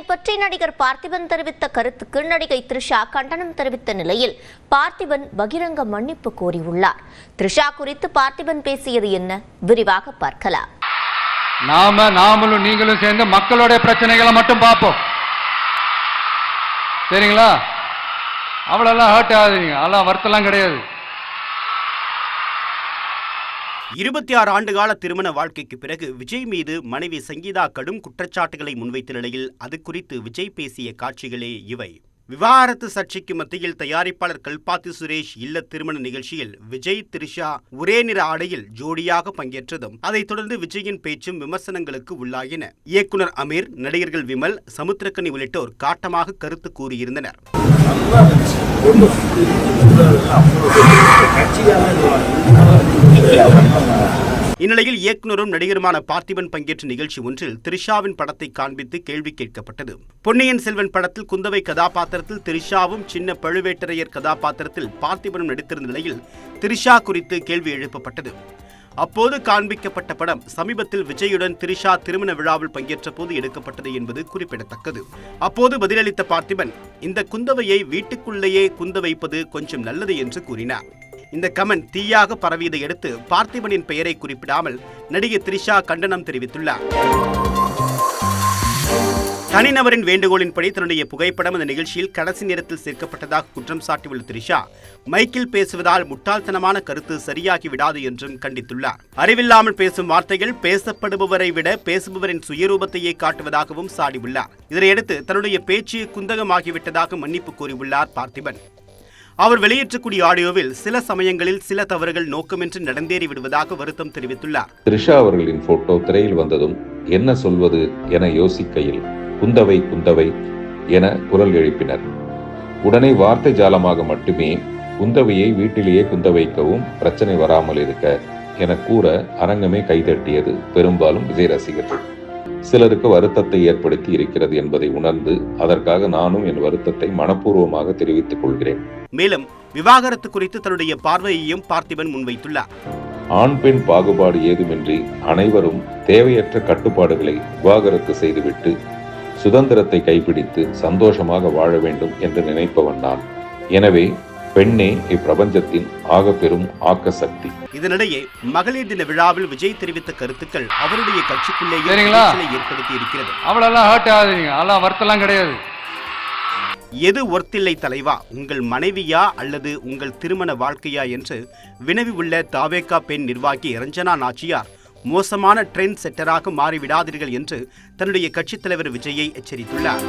பற்றி நடிகர் பார்த்திபன் தெரிவித்த கருத்துக்கு நடிகை த்ரிஷா கண்டனம் தெரிவித்த நிலையில் பார்த்திபன் பகிரங்க மன்னிப்பு கோரியுள்ளார். த்ரிஷா குறித்து பார்த்திபன் பேசியது என்ன, விரிவாக பார்க்கலாம். நாமளும் நீங்களும் சேர்ந்து மக்களுடைய பிரச்சனைகளை மட்டும் பார்ப்போம், சரிங்களா? அவ்வளோலாம் ஹர்ட் ஆகுதுங்க, அதெல்லாம் வருத்தலாம் கிடையாது. 26 ஆண்டுகால திருமண வாழ்க்கைக்கு பிறகு விஜய் மீது மனைவி சங்கீதா கடும் குற்றச்சாட்டுகளை முன்வைத்த நிலையில் அது குறித்து விஜய் பேசிய காட்சிகளே இவை. விவாகரத்து சர்ச்சைக்கு மத்தியில் தயாரிப்பாளர் கல்பாத்தி சுரேஷ் இல்ல திருமண நிகழ்ச்சியில் விஜய் த்ரிஷா ஒரே நிற ஆடையில் ஜோடியாக பங்கேற்றதும் அதைத் தொடர்ந்து விஜயின் பேச்சும் விமர்சனங்களுக்கு உள்ளாகின. இயக்குனர் அமீர், நடிகர்கள் விமல், சமுத்திரக்கனி உள்ளிட்டோர் காட்டமாக கருத்து கூறியிருந்தனர். இந்நிலையில் இயக்குனரும் நடிகருமான பார்த்திபன் பங்கேற்ற நிகழ்ச்சி ஒன்றில் த்ரிஷாவின் படத்தை காண்பித்து கேள்வி கேட்கப்பட்டது. பொன்னியின் செல்வன் படத்தில் குந்தவை கதாபாத்திரத்தில் த்ரிஷாவும் சின்ன பழுவேட்டரையர் கதாபாத்திரத்தில் பார்த்திபனும் நடித்திருந்த நிலையில் த்ரிஷா குறித்து கேள்வி எழுப்பப்பட்டது. அப்போது காண்பிக்கப்பட்ட படம் சமீபத்தில் விஜயுடன் த்ரிஷா திருமண விழாவில் பங்கேற்ற போது எடுக்கப்பட்டது என்பது குறிப்பிடத்தக்கது. அப்போது பதிலளித்த பார்த்திபன், இந்த குந்தவையை வீட்டுக்குள்ளேயே குந்த வைப்பது கொஞ்சம் நல்லது என்று கூறினார். இந்த கமெண்ட் தீயாக பரவியதை அடுத்து பார்த்திபனின் பெயரை குறிப்பிடாமல் நடிகை த்ரிஷா கண்டனம் தெரிவித்துள்ளார். தனிநபரின் வேண்டுகோளின்படி தன்னுடைய புகைப்படம் அந்த நிகழ்ச்சியில் கடைசி நேரத்தில் சேர்க்கப்பட்டதாக குற்றம் சாட்டியுள்ள த்ரிஷா, மைக்கில் பேசுவதால் முட்டாள்தனமான கருத்து சரியாகி விடாது என்றும் கண்டித்துள்ளார். அறிவில்லாமல் பேசும் வார்த்தைகள் பேசப்படுபவரை விட பேசுபவரின் சுயரூபத்தையே காட்டுவதாகவும் சாடியுள்ளார். இதனையடுத்து தன்னுடைய பேச்சு குந்தகமாகிவிட்டதாக மன்னிப்பு கோரியுள்ளார் பார்த்திபன். அவர் வெளியேற்றக்கூடிய ஆடியோவில் சில சமயங்களில் சில தவறுகள் நோக்கமின்றி நடந்தேறி விடுவதாக வருத்தம் தெரிவித்துள்ளார். த்ரிஷா அவர்களின் போட்டோ திரையில் வந்ததும் என்ன சொல்வது என யோசிக்கையில் குந்தவை குந்தவை என குரல் எழுப்பினர். உடனே வார்த்தை ஜாலமாக மட்டுமே குந்தவையை வீட்டிலேயே குந்த வைக்கவும் பிரச்சனை வராமல் இருக்க என கூற அரங்கமே கைதட்டியது. பெரும்பாலும் விஜய் ரசிகர்கள். சிலருக்கு வருத்தத்தை ஏற்படுத்தி இருக்கிறது என்பதை உணர்ந்து அதற்காக நானும் என் வருத்தத்தை மனப்பூர்வமாக தெரிவித்துக் கொள்கிறேன். மேலும் விவாகரத்து குறித்து தன்னுடைய பார்வையையும் பார்த்திபன் முன்வைத்துள்ளார். ஆண் பெண் பாகுபாடு ஏதுமின்றி அனைவரும் தேவையற்ற கட்டுப்பாடுகளை விவாகரத்து செய்துவிட்டு சுதந்திரத்தை கைப்பிடித்து சந்தோஷமாக வாழ வேண்டும் என்று நினைப்பவன் நான். எனவே பெண்ணே இப்பிரபஞ்சத்தின் ஆக பெரும் ஆக்க சக்தி. இதனிடையே மகளிர் தின விழாவில் விஜய் தெரிவித்த கருத்துக்கள் அவருடைய கட்சிக்குள்ளேயே ஏற்படுத்தி இருக்கிறது. அவ்வளோலாம் ஹர்ட் ஆகுதுங்க, அதெல்லாம் வருத்தலாம் கிடையாது. எது ஒர்த்தில்லை தலைவா, உங்கள் மனைவியா அல்லது உங்கள் திருமண வாழ்க்கையா என்று வினவி உள்ள தாவேகா பெண் நிர்வாகி ரஞ்சனா நாச்சியார் மோசமான ட்ரெண்ட் செட்டராக மாறிவிடாதீர்கள் என்று தன்னுடைய கட்சித் தலைவர் விஜயை எச்சரித்துள்ளார்.